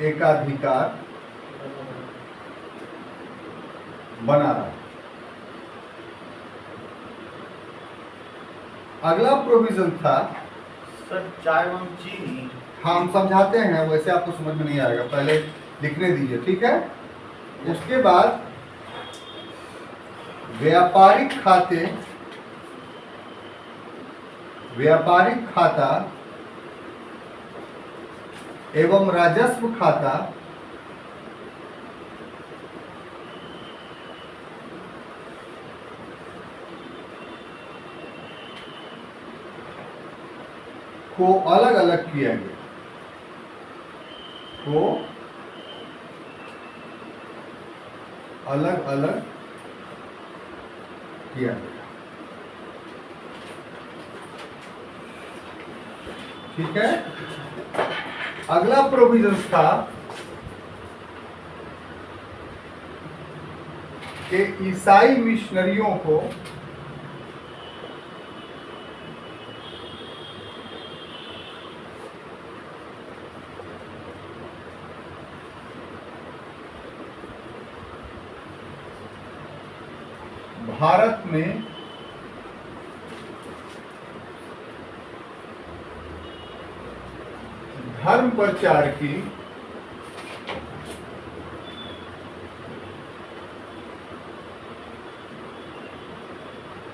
एकाधिकार बना रहा। अगला प्रोविजन था सर चाय एवं चीनी। हाँ, हम समझाते हैं, वैसे आपको समझ में नहीं आएगा, पहले लिखने दीजिए। ठीक है, उसके बाद व्यापारिक खाते, व्यापारिक खाता एवं राजस्व खाता को अलग अलग किया गया, को अलग अलग किया गया। ठीक है, अगला प्रोविजन था कि ईसाई मिशनरियों को भारत में धर्म प्रचार की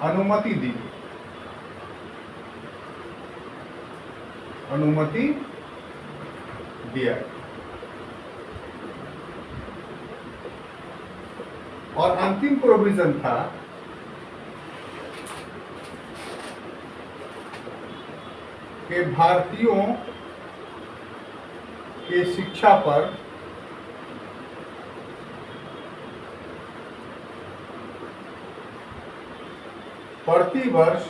अनुमति दी, अनुमति दिया। और अंतिम प्रोविजन था कि भारतीयों के शिक्षा पर प्रति वर्ष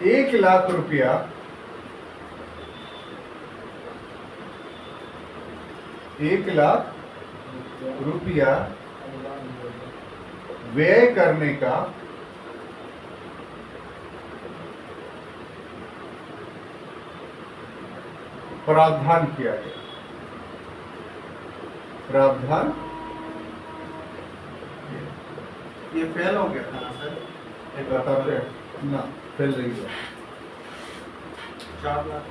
₹1,00,000 ₹1,00,000 व्यय करने का प्रावधान किया गया। प्रावधान ये फेल हो गया था ना सर? एक बताते हैं ना, फेल नहीं हुआ। 4 लाख।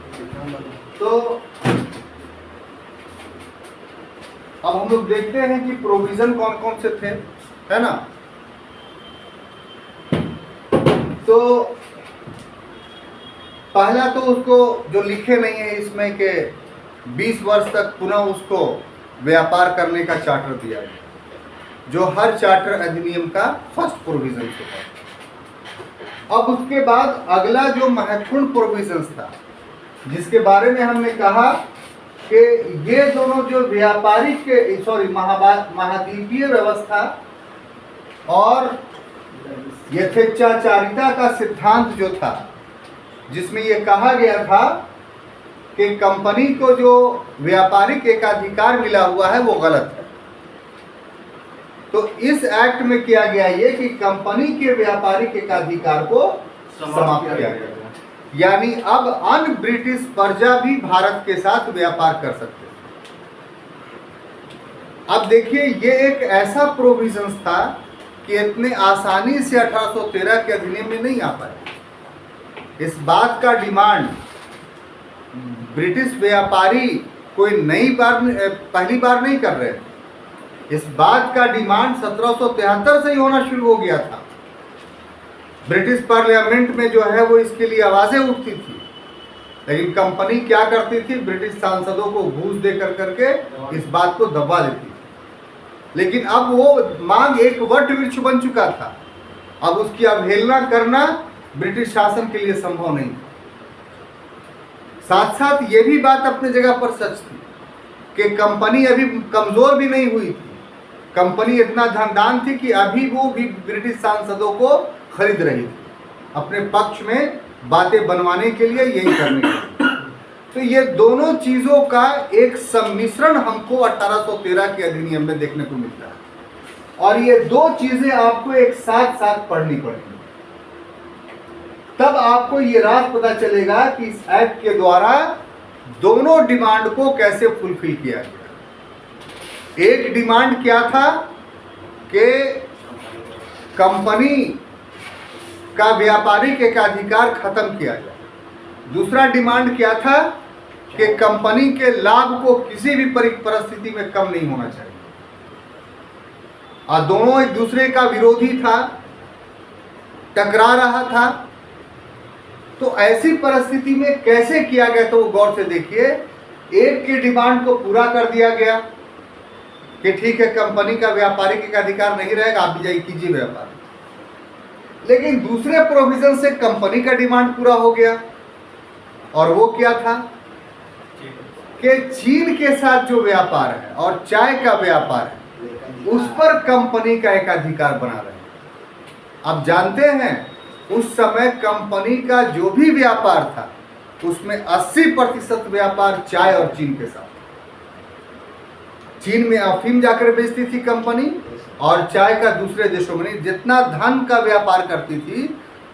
तो अब हम लोग देखते हैं कि प्रोविजन कौन कौन से थे, है ना। तो पहला तो उसको जो लिखे नहीं है इसमें कि 20 वर्ष तक पुनः उसको व्यापार करने का चार्टर दिया गया, जो हर चार्टर अधिनियम का फर्स्ट प्रोविजन था। अब उसके बाद अगला जो महत्वपूर्ण प्रोविजन था, जिसके बारे में हमने कहा कि ये दोनों जो व्यापारिक महाद्वीपीय व्यवस्था और यथेच्छाचारिता का सिद्धांत जो था, जिसमें ये कहा गया था कि कंपनी को जो व्यापारिक एकाधिकार मिला हुआ है वो गलत है। तो इस एक्ट में किया गया ये कि कंपनी के व्यापारिक एकाधिकार को समाप्त किया गया, यानी अब अन्य ब्रिटिश प्रजा भी भारत के साथ व्यापार कर सकते हैं। अब देखिए, ये एक ऐसा प्रोविजन था कि इतने आसानी से 1813 के अधिनियम में नहीं आ पाया। इस बात का डिमांड ब्रिटिश व्यापारी कोई पहली बार नहीं कर रहे थे। इस बात का डिमांड 1773 से ही होना शुरू हो गया था। ब्रिटिश पार्लियामेंट में जो है वो इसके लिए आवाज़ें उठती थी, लेकिन कंपनी क्या करती थी, ब्रिटिश सांसदों को घूस दे करके इस बात को दबा देती थी। लेकिन अब वो मांग एक वट वृक्ष बन चुका था, अब उसकी अवहेलना करना ब्रिटिश शासन के लिए संभव नहीं था। साथ साथ ये भी बात अपने जगह पर सच थी कि कंपनी अभी कमजोर भी नहीं हुई थी। कंपनी इतना धनदान थी कि अभी वो भी ब्रिटिश सांसदों को खरीद रही थी अपने पक्ष में बातें बनवाने के लिए, यही करने के लिए। तो ये दोनों चीज़ों का एक सम्मिश्रण हमको 1813 के अधिनियम में देखने को मिलता है, और ये दो चीज़ें आपको एक साथ साथ पढ़नी पड़ेगी, तब आपको ये राज पता चलेगा कि इस एक्ट के द्वारा दोनों डिमांड को कैसे फुलफिल किया गया। एक डिमांड क्या था कि कंपनी का व्यापारिक एकाधिकार खत्म किया जाए। दूसरा डिमांड क्या था कि कंपनी के लाभ को किसी भी परिस्थिति में कम नहीं होना चाहिए, और दोनों एक दूसरे का विरोधी था, टकरा रहा था। तो ऐसी परिस्थिति में कैसे किया गया, तो गौर से देखिए। एक की डिमांड को पूरा कर दिया गया कि ठीक है, कंपनी का व्यापारिक एकाधिकार नहीं रहेगा, आप भी जाइए कीजिए व्यापार। लेकिन दूसरे प्रोविजन से कंपनी का डिमांड पूरा हो गया, और वो क्या था कि चीन के साथ जो व्यापार है और चाय का व्यापार है, उस पर कंपनी का एकाधिकार बना रहे हैं। अब जानते हैं उस समय कंपनी का जो भी व्यापार था उसमें 80% व्यापार चाय और चीन के साथ। चीन में अफीम जाकर बेचती थी कंपनी, और चाय का दूसरे देशों में नहीं। जितना धन का व्यापार करती थी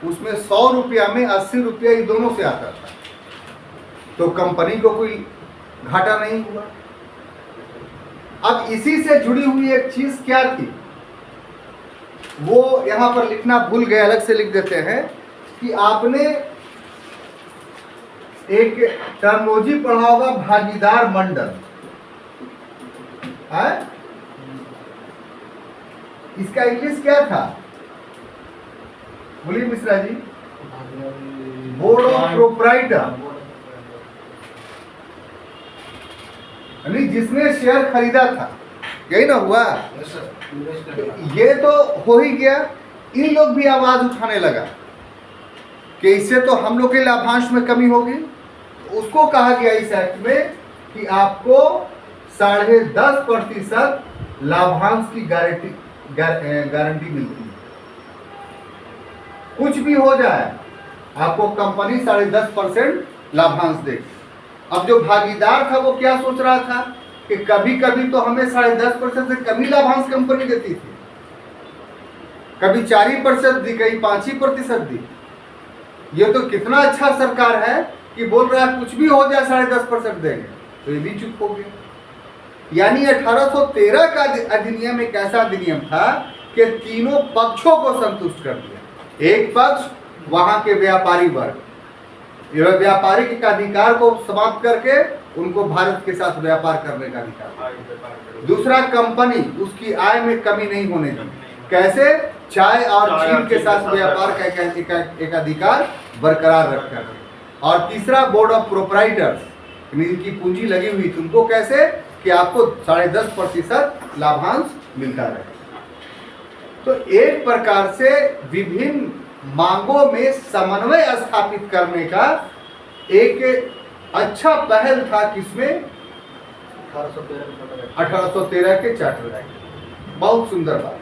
उसमें 100 रुपया में 80 रुपया ये दोनों से आता था, तो कंपनी को कोई घाटा नहीं हुआ। अब इसी से जुड़ी हुई एक चीज क्या थी, वो यहां पर लिखना भूल गए, अलग से लिख देते हैं कि आपने एक टर्मोलॉजी पढ़ा होगा, भागीदार मंडल है? इसका इंग्लिश क्या था, बोलिए Mishra ji? Board of proprietor, यानी जिसने शेयर खरीदा था, यही ना हुआ? ये तो हो ही गया। इन लोग भी आवाज उठाने लगा कि इससे तो हम लोग के लाभांश में कमी होगी। उसको कहा गया इस एक्ट में कि आपको 10.5% लाभांश की गारंटी मिलती है। कुछ भी हो जाए आपको कंपनी 10.5% लाभांश देगी। अब जो भागीदार था वो क्या सोच रहा था कि कभी कभी तो हमें 10.5% से कम ही लाभांश कंपनी देती थी, कभी 4% दी, कहीं 5% दी। ये तो कितना अच्छा सरकार है कि बोल रहा है कुछ भी हो जाए 10.5% देंगे, तो ये भी चुप हो गया। यानी 1813 का अधिनियम एक ऐसा अधिनियम था कि तीनों पक्षों को संतुष्ट कर दिया। एक पक्ष वहां के व्यापारी वर्ग, व्यापारिक अधिकार को समाप्त करके उनको भारत के साथ व्यापार करने का अधिकार। दूसरा कंपनी, उसकी आय में कमी नहीं होने दी। कैसे? चाय और चीन के साथ व्यापार का एक अधिकार बरकरार रखा। और तीसरा बोर्ड ऑफ प्रोप्राइटर्स, जिनकी पूंजी लगी हुई थी, उनको कैसे कि आपको 10.5% लाभांश मिलता रहे। तो एक प्रकार से विभिन्न मांगों में समन्वय स्थापित करने का एक अच्छा पहल था। किसमें? 1813 के चार्टर एक्ट। बहुत सुंदर बात।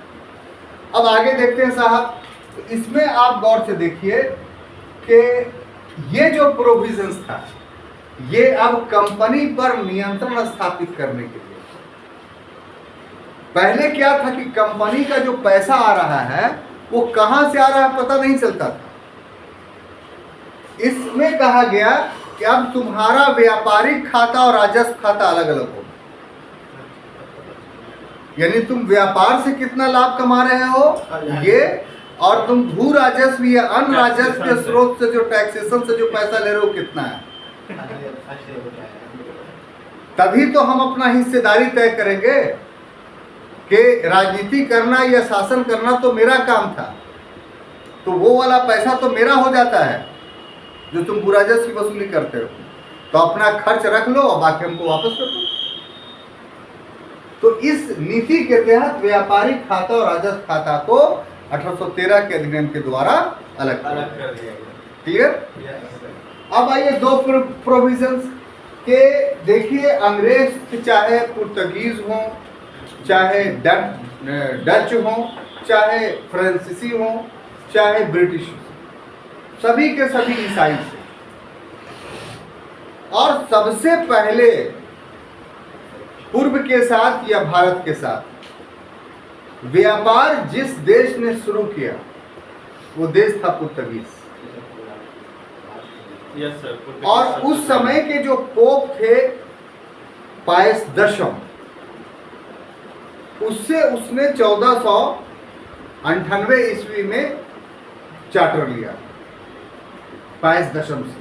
अब आगे देखते हैं साहब, तो इसमें आप गौर से देखिए कि ये जो प्रोविजंस था, ये अब कंपनी पर नियंत्रण स्थापित करने के लिए। पहले क्या था कि कंपनी का जो पैसा आ रहा है वो कहां से आ रहा है पता नहीं चलता था। इसमें कहा गया कि अब तुम्हारा व्यापारिक खाता और राजस्व खाता अलग अलग होगा। यानी तुम व्यापार से कितना लाभ कमा रहे हो ये, और तुम भू राजस्व या अन्य राजस्व के स्रोत से जो टैक्सेशन से जो पैसा ले रहे हो कितना है। फर्स्ट डे हो जाएगा। तभी तो हम अपना हिस्सेदारी तय करेंगे कि राजनीति करना या शासन करना तो मेरा काम था, तो वो वाला पैसा तो मेरा हो जाता है जो तुम बुराजस की वसूली करते हो, तो अपना खर्च रख लो और बाकी हमको वापस कर दो। तो इस नीति के तहत व्यापारिक खाता और राजस्व खाता को 1813 के अधिनियम के द्वारा अलग अलग कर दिया गया। क्लियर। Yes, अब आइए दो प्रोविजंस के देखिए, अंग्रेज चाहे पुर्तगीज हो, चाहे डच हो, चाहे फ्रांसीसी हो, चाहे ब्रिटिश हो, सभी के सभी ईसाई थे। और सबसे पहले पूर्व के साथ या भारत के साथ व्यापार जिस देश ने शुरू किया वो देश था पुर्तगीज। yes, sir. और उस समय के जो पोप थे पायस दशम, उससे उसने 1498 ईस्वी में चार्टर लिया पायस दशम से।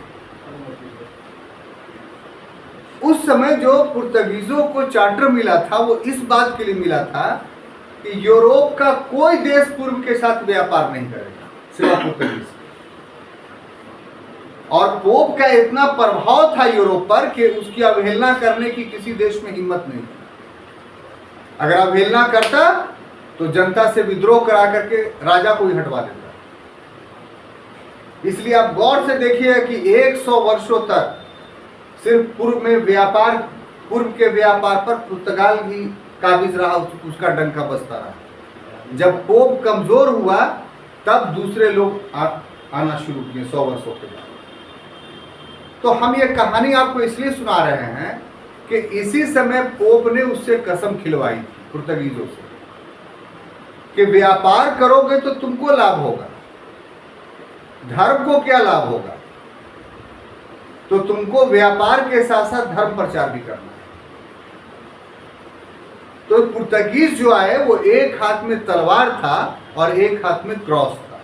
उस समय जो पुर्तगीजों को चार्टर मिला था वो इस बात के लिए मिला था कि यूरोप का कोई देश पूर्व के साथ व्यापार नहीं करेगा सिवा पुर्तगीज। और पोप का इतना प्रभाव था यूरोप पर कि उसकी अवहेलना करने की किसी देश में हिम्मत नहीं थी। अगर अवहेलना करता तो जनता से विद्रोह करा करके राजा को ही हटवा देता। इसलिए आप गौर से देखिए कि 100 वर्षों तक सिर्फ पूर्व के व्यापार पर पुर्तगाल ही काबिज रहा, उसका डंका बजता रहा। जब पोप कमजोर हुआ तब दूसरे लोग आना शुरू किए 100 वर्षों के बाद। तो हम ये कहानी आपको इसलिए सुना रहे हैं कि इसी समय पोप ने उससे कसम खिलवाई थी पुर्तगीजों से कि व्यापार करोगे तो तुमको लाभ होगा, धर्म को क्या लाभ होगा, तो तुमको व्यापार के साथ साथ धर्म प्रचार भी करना है। तो पुर्तगीज जो आए वो एक हाथ में तलवार था और एक हाथ में क्रॉस था,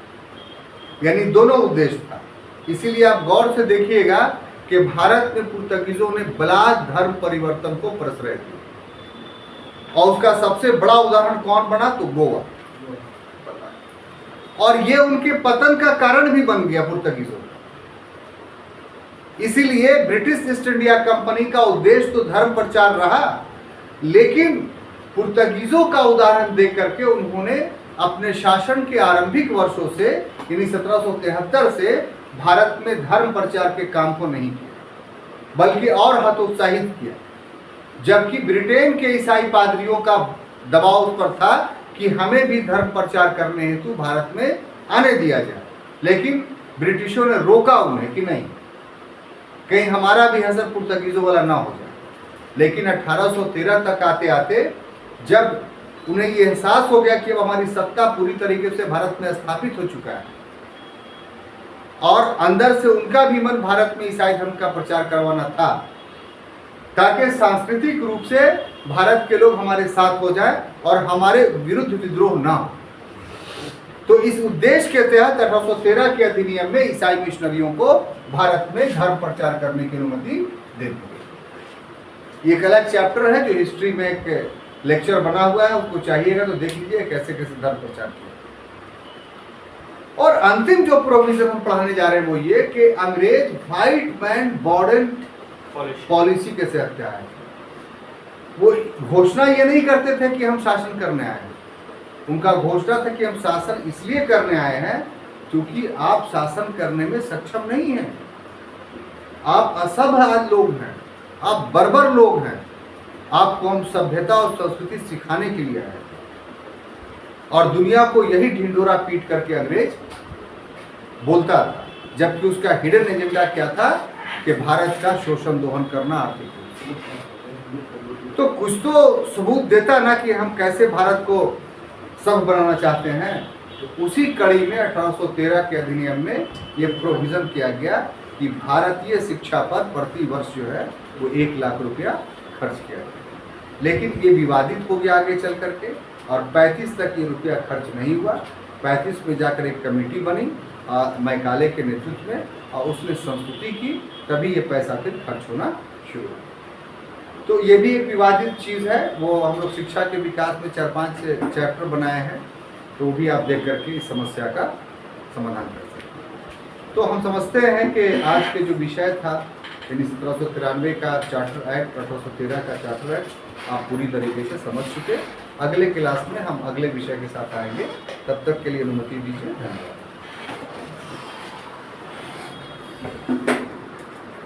यानी दोनों उद्देश्य था। इसीलिए आप गौर से देखिएगा कि भारत में पुर्तगीजों ने बला धर्म परिवर्तन को प्रश्रय दिया और उसका सबसे बड़ा उदाहरण कौन बना, तो गोवा। और ये उनके पतन का कारण भी बन गया पुर्तगीजों का। इसीलिए ब्रिटिश ईस्ट इंडिया कंपनी का उद्देश्य तो धर्म प्रचार रहा, लेकिन पुर्तगीजों का उदाहरण देख करके उन्होंने अपने शासन के आरंभिक वर्षों से यानी 1773 से भारत में धर्म प्रचार के काम को नहीं किया, बल्कि और हतोत्साहित किया। जबकि ब्रिटेन के ईसाई पादरियों का दबाव उस पर था कि हमें भी धर्म प्रचार करने हेतु भारत में आने दिया जाए, लेकिन ब्रिटिशों ने रोका उन्हें कि नहीं, कहीं हमारा भी असर पुर्तगीजों वाला ना हो जाए। लेकिन 1813 तक आते आते जब उन्हें ये एहसास हो गया कि अब हमारी सत्ता पूरी तरीके से भारत में स्थापित हो चुका है और अंदर से उनका भी मन भारत में ईसाई धर्म का प्रचार करवाना था, ताकि सांस्कृतिक रूप से भारत के लोग हमारे साथ हो जाए और हमारे विरुद्ध विद्रोह ना हो, तो इस उद्देश्य के तहत 1813 के अधिनियम में ईसाई मिशनरियों को भारत में धर्म प्रचार करने की अनुमति दे दी गई। ये एक अलग चैप्टर है जो हिस्ट्री में एक लेक्चर बना हुआ है, उसको चाहिएगा तो देख लीजिए कैसे कैसे धर्म प्रचार किया। और अंतिम जो प्रोविजन हम पढ़ाने जा रहे हैं वो ये कि अंग्रेज व्हाइट मैन बॉर्डर पॉलिसी कैसे रखते आए। वो घोषणा ये नहीं करते थे कि हम शासन करने आए हैं, उनका घोषणा था कि हम शासन इसलिए करने आए हैं क्योंकि आप शासन करने में सक्षम नहीं हैं, आप असभ्य लोग हैं, आप बर्बर लोग हैं, आपको हम सभ्यता और संस्कृति सिखाने के लिए आए। और दुनिया को यही ढिंढोरा पीट करके अंग्रेज बोलता था, जबकि उसका हिडन एजेंडा क्या था कि भारत का शोषण दोहन करना आर्थिक रूप से। तो कुछ तो सबूत देता ना कि हम कैसे भारत को सब बनाना चाहते हैं। तो उसी कड़ी में 1813 के अधिनियम में ये प्रोविजन किया गया कि भारतीय शिक्षा पर प्रति वर्ष जो है वो 1 लाख रुपया खर्च किया गया। लेकिन ये विवादित हो गया आगे चल करके और 35 तक ये रुपया खर्च नहीं हुआ। 35 में जाकर एक कमेटी बनी मैकाले के नेतृत्व में और उसने संस्तुति की तभी ये पैसा फिर खर्च होना शुरू होगा। तो ये भी एक विवादित चीज़ है, वो हम लोग शिक्षा के विकास में 4-5 चैप्टर बनाए हैं, तो वो भी आप देख करके इस समस्या का समाधान कर सकते हैं। तो हम समझते हैं कि आज के जो विषय था यानी 1793 का चार्टर एक्ट, 1813 का चार्टर एक्ट आप पूरी तरीके से समझ चुके। अगले क्लास में हम अगले विषय के साथ आएंगे, तब तक के लिए अनुमति दीजिए। धन्यवाद।